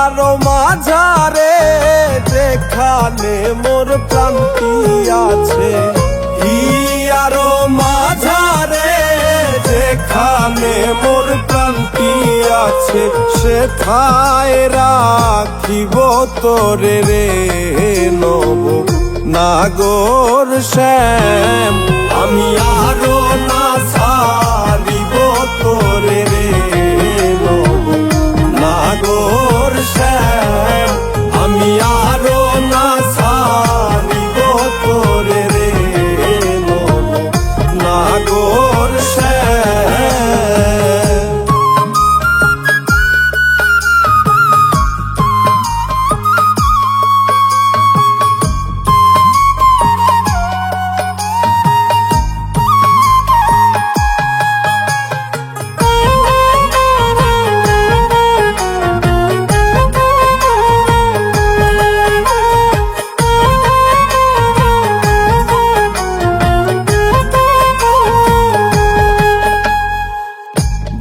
আরো মাঝারে যেখানে মোর প্রান্তি আছে, হিয়ারো মাঝারে যেখানে মোর প্রান্তি আছে, সেথায় রাখিব তোরে রে নব নাগর শ্যাম। আমি আরো না ছাড়িব তোরে রে নব নাগর শ্যাম। আমি আরো না ছাড়িব তোরে রে নব নাগর শ্যাম।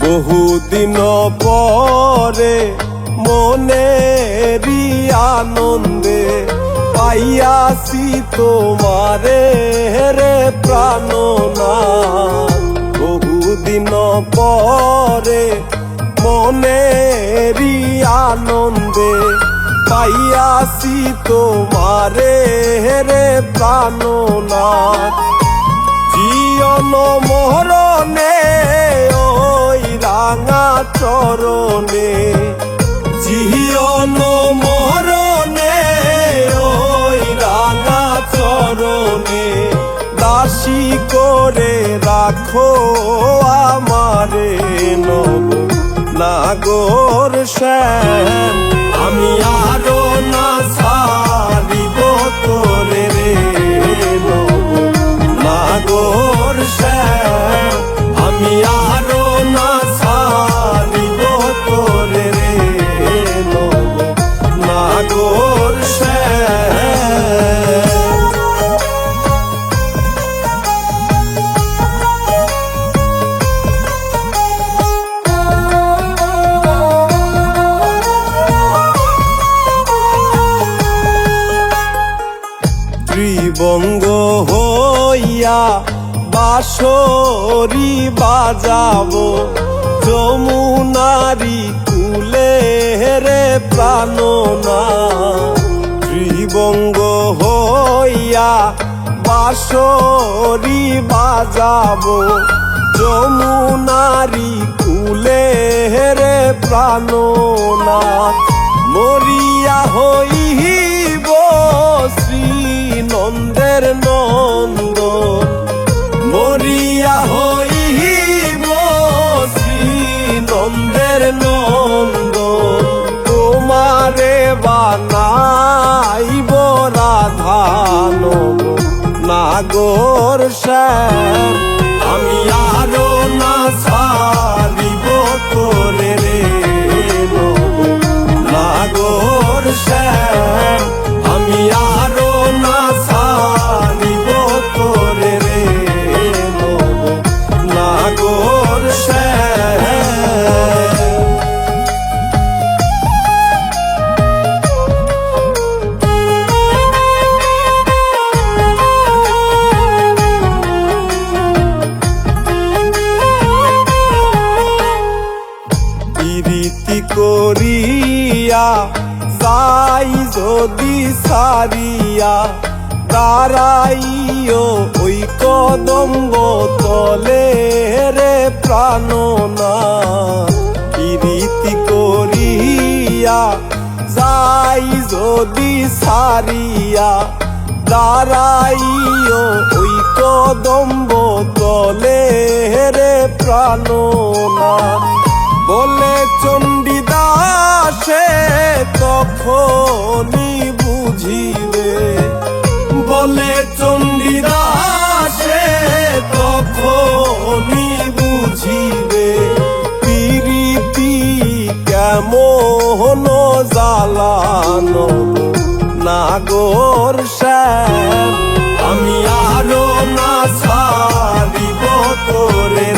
বহুদিন পরে মনেরই আনন্দে পাইয়াছি তোমারে রে প্রাণনাথ। বহুদিন পরে মনেরই আনন্দে পাইয়াছি তোমারে রে প্রাণনাথ। জীবন মরণে ওই রাঙা চরণে, জীবন মরণে ওই রাঙা চরণে, দাসী করে রাখো আমারে নব নাগর শ্যাম। আমি আরো না ছাড়িব তোরে রে নব নাগর শ্যাম। আমি আরো না ছাড়িব তোরে রে নব নাগর শ্যাম। ত্রিবঙ্গ হইয়া বাঁশরি বাজাবো যমুনারি কূলে রে প্রাণনাথ। ত্রিবঙ্গ হইয়া বাঁশরি বাজাবো যমুনারি কূলে রে প্রাণনাথ। মরিয়া হইব শ্রী নন্দের নন্দন, মরিয়া হইব শ্রী নন্দের নন্দন। তোমারে বানাইব রাধা নব নাগর শ্যাম। আমি আরো না ছাড়িব তোরে রে নব নাগর শ্যাম। আমি আরো না ছাড়িব তোরে রে নব নাগর শ্যাম। প্রীতি করিয়া যাই যদি সারিয়া, দাঁড়াইও ওই কদম্ব তলে রে প্রাণনাথ। প্রীতি করিয়া যাই যদি সারিয়া, দাঁড়াইও ওই কদম্ব তলে রে প্রাণনাথ। বলে চণ্ডীদাসে তখনই বুঝিবে, বলে চণ্ডীদাসে তখনই বুঝিবে, প্রীতি কেমন জ্বালানো নাগর শ্যাম। আমি আরো না ছাড়িব তোরে